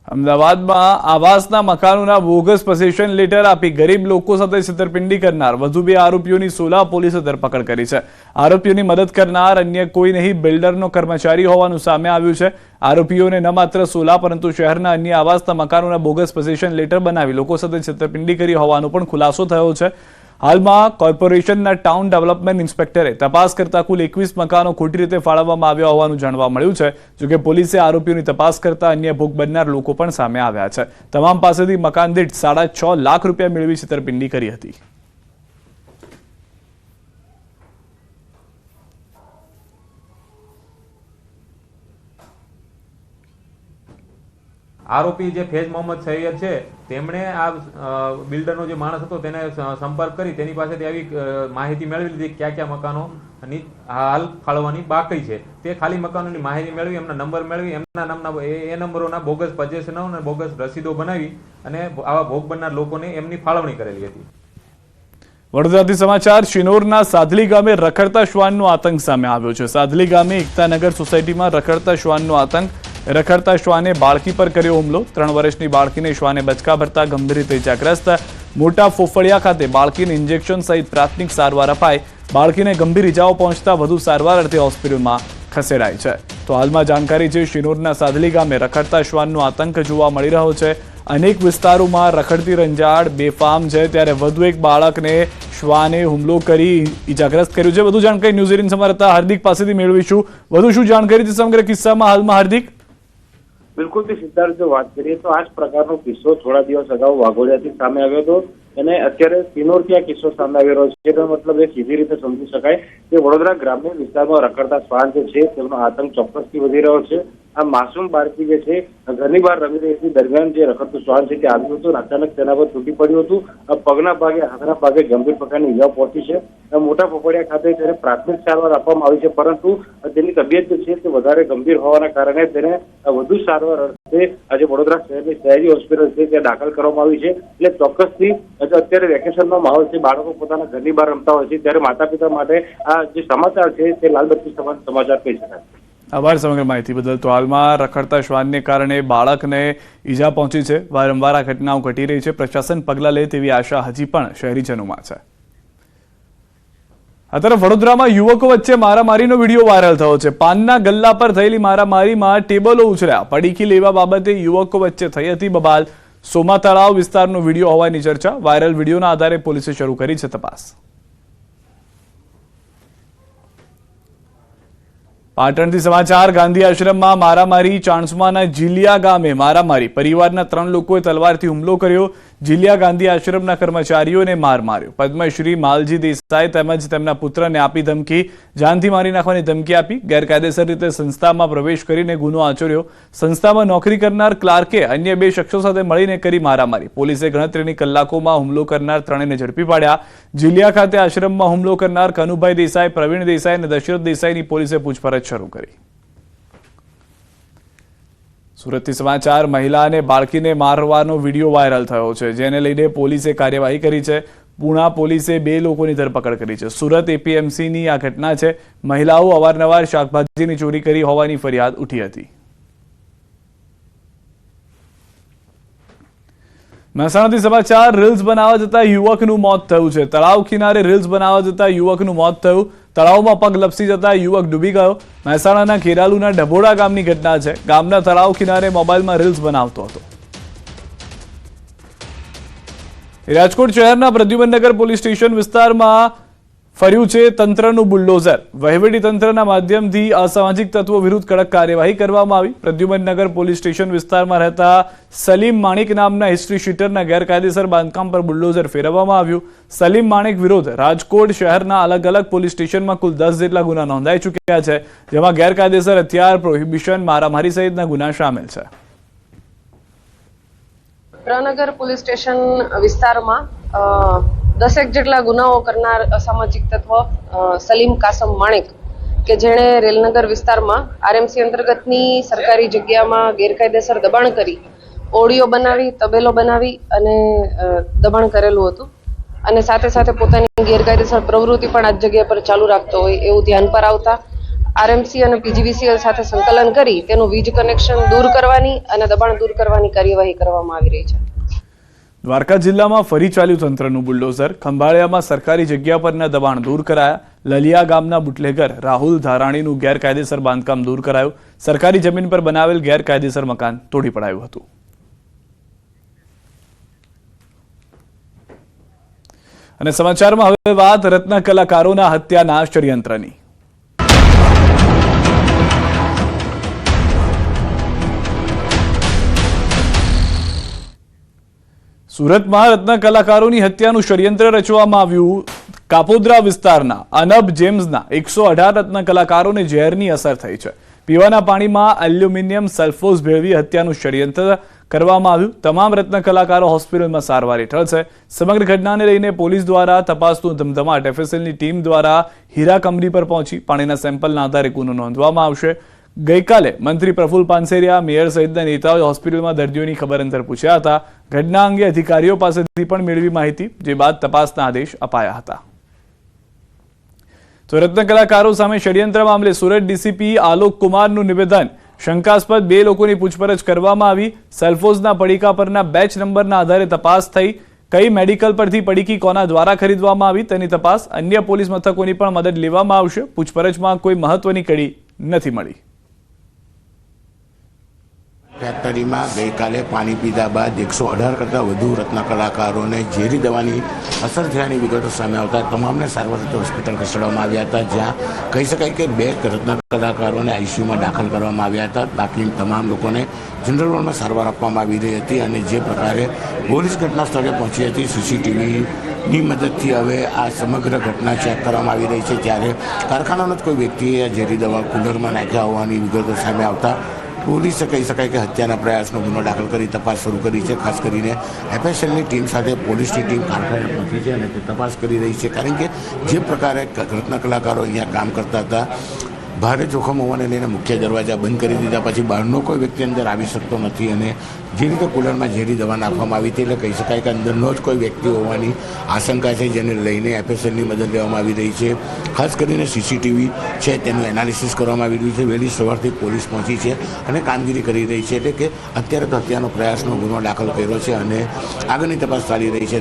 અમદાવાદમાં આવાસના મકાનોના bogus પોસેશન letter આપી ગરીબ લોકો સાથે છેતરપિંડી કરનાર વધુ 2 આરોપીઓની સોલા પોલીસે ધરપકડ કરી છે। આરોપીઓની મદદ કરનાર અન્ય કોઈ નહીં બિલ્ડરનો કર્મચારી હોવાનું સામે આવ્યું છે। આરોપીઓને ન માત્ર સોલા પરંતુ શહેરના અન્ય આવાસના મકાનોના બોગસ પોસેશન લેટર બનાવી લોકો સાથે છેતરપિંડી કરી હોવાનો પણ ખુલાસો થયો છે। હાલમાં કોર્પોરેશનના ટાઉન ડેવલપમેન્ટ ઇન્સ્પેક્ટરે તપાસ કરતા કુલ 21 મકાનો ખોટી રીતે ફાળવવામાં આવ્યા હોવાનું જાણવા મળ્યું છે। જોકે પોલીસે આરોપીઓની તપાસ કરતા અન્ય ભોગ બનનાર લોકો પણ સામે આવ્યા છે। તમામ પાસેથી મકાન દીઠ 6.5 લાખ રૂપિયા મેળવી છેતરપિંડી કરી હતી। आरोपी जे फैज मोहम्मद सैयद है तेमणे आ बिल्डरनो जे माणस हतो तेने संपर्क करी तेनी पासेथी आवी माहिती मेळवी लीधी क्या क्या मकानोनी हाल फाळवવાની બાકી છે તે ખાલી મકાનોની માહિતી મેળવી એમના નંબર મેળવી એમના નામના એ નંબરોના બોગસ પોઝેશનો અને બોગસ રસીદો બનાવી અને આવા ભોગ બનનાર લોકોને એમની ફાળવણી કરેલી હતી। વડોદરાથી સમાચાર। શિનોરના સાધલી ગામે રખડતા શ્વાનનો આતંક સામે આવ્યો છે। સાધલી ગામે એકતાનગર સોસાયટીમાં રખડતા શ્વાનનો આતંક। રખડતા શ્વાને બાળકી પર કર્યો હુમલો। 3 વર્ષની બાળકીને શ્વાને બચકા ભરતા ગંભીર રીતે ઇજાગ્રસ્ત। મોટા ફોફળિયા ખાતે બાળકીને ઇન્જેક્શન સહિત પ્રાથમિક સારવાર અપાઈ। બાળકીને ગંભીર ઇજાઓ પહોંચતા વધુ સારવાર અર્થે હોસ્પિટલમાં ખસેડાઈ છે। તો હાલમાં જાણકારી છે શિનોરના સાધલી ગામે રખડતા શ્વાનનો આતંક જોવા મળી રહ્યો છે। અનેક વિસ્તારોમાં રખડતી રંજાડ બેફામ છે ત્યારે વધુ એક બાળકને શ્વાને હુમલો કરી ઇજાગ્રસ્ત કર્યું છે। વધુ જાણકારી ન્યૂઝ 18 સંવાદદાતા હાર્દિક પાસેથી મેળવીશું। વધુ શું જાણકારી છે સમગ્ર કિસ્સામાં હાલમાં હાર્દિક? बिल्कुल सिद्धार्थ जो बात करिए तो आज प्रकार किस्सो थोड़ा दिवस अगाऊ वाघोडियाथी सामे आव्यो हतो અને અત્યારે સિનોરથી આ કિસ્સો સામે આવી રહ્યો છે। જેનો મતલબ એ સીધી રીતે સમજી શકાય કે વડોદરા ગ્રામ્ય વિસ્તારમાં રખડતા શ્વાન જે છે તેમનો આતંક ચોક્કસથી વધી રહ્યો છે। આ માસૂમ બાળકી જે છે ઘણી વાર રમી રહી હતી દરમિયાન જે રખડતું શ્વાન છે તે આવ્યું હતું અચાનક તેના પર તૂટી પડ્યું હતું। પગના ભાગે હાથના ભાગે ગંભીર પ્રકારની ઇજાઓ પહોંચી છે। મોટા પોપડિયા ખાતે તેને પ્રાથમિક સારવાર આપવામાં આવી છે પરંતુ તેની તબિયત જે છે તે વધારે ગંભીર હોવાના કારણે તેને વધુ સારવાર અર્થે આજે વડોદરા શહેરની શહેરી હોસ્પિટલ છે ત્યાં દાખલ કરવામાં આવી છે। એટલે ચોક્કસથી અત્યારે વેકેશનનો માહોલ છે, બાળકો પોતાના ઘરની બહાર રમતા હોય છે ત્યારે માતા પિતા માટે આ જે સમાચાર છે તે લાલબત્તી સમાન સમાચાર કહી શકાય। આભાર સમગ્ર માહિતી બદલ। તો હાલમાં રખડતા શ્વાનને કારણે બાળકને ઈજા પહોંચી છે। વારંવાર આ ઘટનાઓ ઘટી રહી છે। પ્રશાસન પગલાં લે તેવી આશા હજી પણ શહેરીજનોમાં છે। આ તરફ વડોદરામાં યુવકો વચ્ચે મારામારીનો વિડીયો વાયરલ થયો છે। પાનના ગલ્લા પર થયેલી મારામારીમાં ટેબલો ઉછળ્યા। પડીકી લેવા બાબતે યુવકો વચ્ચે થઈ હતી બબાલ। સોમા તળાવ વિસ્તારનો વિડીયો હોવાની ચર્ચા। વાયરલ વિડીયોના આધારે પોલીસે શરૂ કરી છે તપાસ। પાટણથી સમાચાર। ગાંધી આશ્રમમાં મારામારી। ચાણસ્માના જીલિયા ગામે મારામારી। પરિવારના 3 લોકોએ તલવારથી હુમલો કર્યો। જીલિયા ગાંધી આશ્રમના કર્મચારીઓને માર માર્યો। પદ્મશ્રી માલજી દેસાઈ તેમજ તેમના પુત્રને આપી ધમકી। જાનથી મારી નાખવાની ધમકી આપી। ગેરકાયદેસર રીતે સંસ્થામાં પ્રવેશ કરીને ગુનો આચર્યો। સંસ્થામાં નોકરી કરનાર ક્લાર્કે અન્ય 2 શખ્સો સાથે મળીને કરી મારામારી। પોલીસે ગણતરીની કલાકોમાં હુમલો કરનાર 3ને ઝડપી પાડ્યા। જીલિયા ખાતે આશ્રમમાં હુમલો કરનાર કનુભાઈ દેસાઈ, પ્રવીણ દેસાઈ અને દશરથ દેસાઈની પોલીસે પૂછપરછ શરૂ કરી। સુરતથી સમાચાર। મહિલાને બાળકીને મારવાનો વિડીયો વાયરલ થયો છે જેને લઈને પોલીસે કાર્યવાહી કરી છે। પૂણા પોલીસે 2 લોકોની ધરપકડ કરી છે। સુરત એપીએમસીની આ ઘટના છે। મહિલાઓ અવારનવાર શાકભાજીની ચોરી કરી હોવાની ફરિયાદ ઉઠી હતી। મહેસાણાથી સમાચાર। રીલ્સ બનાવવા જતા યુવકનું મોત થયું છે। તળાવ કિનારે રીલ્સ બનાવવા જતા યુવકનું મોત થયું। તળાવમાં પગ લપસી જતા યુવક ડૂબી ગયો। મહેસાણાના ખેરાલુના ડભોડા ગામની ઘટના છે। ગામના તળાવ કિનારે મોબાઈલમાં રીલ્સ બનાવતો હતો। રાજકોટ શહેરના પ્રદ્યુમનનગર પોલીસ સ્ટેશન વિસ્તારમાં ફર્યું છે તંત્રનું બુલડોઝર। વહીવટી તંત્રના માધ્યમથી અસામાજિક તત્વો વિરુદ્ધ કડક કાર્યવાહી કરવામાં આવી। પ્રદ્યુમનનગર પોલીસ સ્ટેશન વિસ્તારમાં રહેતા સલીમ માણિક નામના હિસ્ટ્રી શીટરના ગેરકાયદેસર બાંધકામ પર બુલડોઝર ફેરવવામાં આવ્યું। સલીમ માણિક વિરુદ્ધ રાજકોટ શહેરના અલગ અલગ પોલીસ સ્ટેશનમાં કુલ 10 જેટલા ગુના નોંધાઈ ચૂક્યા છે જેમાં ગેરકાયદેસર હથિયાર, પ્રોહિબિશન, મારામારી સહિતના ગુના સામેલ છે। પ્રનગર પોલીસ સ્ટેશન વિસ્તારમાં 10 જેટલા ગુનાઓ કરનાર અસામાજિક તત્વ સલીમ કાસમ માણિક કે જેણે રેલનગર વિસ્તારમાં આરએમસી અંતર્ગતની સરકારી જગ્યામાં ગેરકાયદેસર દબાણ કરી ઓડિયો બનાવી, તબેલો બનાવી અને દબાણ કરેલું હતું અને સાથે સાથે પોતાની ગેરકાયદેસર પ્રવૃત્તિ પણ આ જગ્યા પર ચાલુ રાખતો હોય એવું ધ્યાન પર આવતા આરએમસી અને પીજીવીસીએલ સાથે સંકલન કરી તેનું વીજ કનેક્શન દૂર કરવાની અને દબાણ દૂર કરવાની કાર્યવાહી કરવામાં આવી રહી છે. દ્વારકા જિલ્લામાં ફરી ચાલ્યું તંત્રનું બુલડોઝર. ખંભાળિયામાં સરકારી જગ્યા પરના દબાણ દૂર કરાયા. લલિયા ગામના બુટલેગર રાહુલ ધારાણીનું ગેરકાયદેસર બાંધકામ દૂર કરાયું. સરકારી જમીન પર બનાવેલ ગેરકાયદેસર મકાન તોડી પડાયું હતું. અને સમાચારમાં હવે વાત રત્ન કલાકારોના હત્યાના ષડયંત્રની. સુરતમાં રત્ન કલાકારોની હત્યાનું ષડયંત્ર રચવામાં આવ્યું. કાપોદ્રા વિસ્તારના અનબ જેમ્સના 118 રત્ન કલાકારોને ઝેરની અસર થઈ છે. પીવાના પાણીમાં એલ્યુમિનિયમ સલ્ફોઝ ભેળવી હત્યાનું ષડયંત્ર કરવામાં આવ્યું. તમામ રત્ન કલાકારો હોસ્પિટલમાં સારવાર હેઠળ છે. સમગ્ર ઘટનાને લઈને પોલીસ દ્વારા તપાસનું ધમધમાટ. એફએસએલની ટીમ દ્વારા હીરા કંપની પર પહોંચી પાણીના સેમ્પલના આધારે ગુનો નોંધવામાં આવશે. ગઈકાલે મંત્રી પ્રફુલ પાનસેરિયા, મેયર સહિતના નેતાઓએ હોસ્પિટલમાં દર્દીઓની ખબર અંતર પૂછ્યા હતા. ઘટના અંગે અધિકારીઓ પાસેથી પણ મેળવી માહિતી, જે બાદ તપાસના આદેશ અપાયા હતા. તો રત્ન કલાકારો સામે ષડયંત્ર મામલે સુરત ડીસીપી આલોક કુમારનું નિવેદન. શંકાસ્પદ 2 લોકોની પૂછપરછ કરવામાં આવી. સેલ્ફોઝના પડીકા પરના બેચ નંબરના આધારે તપાસ થઈ. કઈ મેડિકલ પરથી પડીકી કોના દ્વારા ખરીદવામાં આવી તેની તપાસ. અન્ય પોલીસ મથકોની પણ મદદ લેવામાં આવશે. પૂછપરછમાં કોઈ મહત્વની કડી નથી મળી. ફેક્ટરીમાં ગઈકાલે પાણી પીધા બાદ 118 કરતાં વધુ રત્ન કલાકારોને ઝેરી દવાની અસર થયાની વિગતો સામે આવતા તમામને સારવાર અર્થે હોસ્પિટલ ખસેડવામાં આવ્યા હતા, જ્યાં કહી શકાય કે 2 રત્ન કલાકારોને આઈસીયુમાં દાખલ કરવામાં આવ્યા હતા. બાકી તમામ લોકોને જનરલ વોર્ડમાં સારવાર આપવામાં આવી રહી હતી. અને જે પ્રકારે પોલીસ ઘટના સ્થળે પહોંચી હતી, સીસીટીવીની મદદથી હવે આ સમગ્ર ઘટના ચેક કરવામાં આવી રહી છે. ત્યારે કારખાનાનો જ કોઈ વ્યક્તિએ ઝેરી દવા કુલરમાં નાખ્યા હોવાની વિગતો સામે આવતા પોલીસે કહી શકાય કે હત્યાના પ્રયાસનો ગુનો દાખલ કરી તપાસ શરૂ કરી છે. ખાસ કરીને એફએસએલની ટીમ સાથે પોલીસની ટીમ કારખાને પહોંચી છે અને તે તપાસ કરી રહી છે. કારણ કે જે પ્રકારે રત્ન કલાકારો અહીંયા કામ કરતા હતા, ભારે જોખમ હોવાને લઈને મુખ્ય દરવાજા બંધ કરી દીધા. પછી બહારનો કોઈ વ્યક્તિ અંદર આવી શકતો નથી. અને જે રીતે કુલરમાં ઝેરી દવા નાખવામાં આવી હતી, એટલે કહી શકાય કે અંદરનો જ કોઈ વ્યક્તિ હોવાની આશંકા છે, જેને લઈને એફએસએલની મદદ લેવામાં આવી રહી છે. ખાસ કરીને સીસીટીવી છે તેનું એનાલિસિસ કરવામાં આવી રહ્યું છે. વહેલી સવારથી પોલીસ પહોંચી છે અને કામગીરી કરી રહી છે. એટલે કે અત્યારે તો હત્યાનો પ્રયાસનો ગુનો દાખલ કર્યો છે અને આગળની તપાસ ચાલી રહી છે.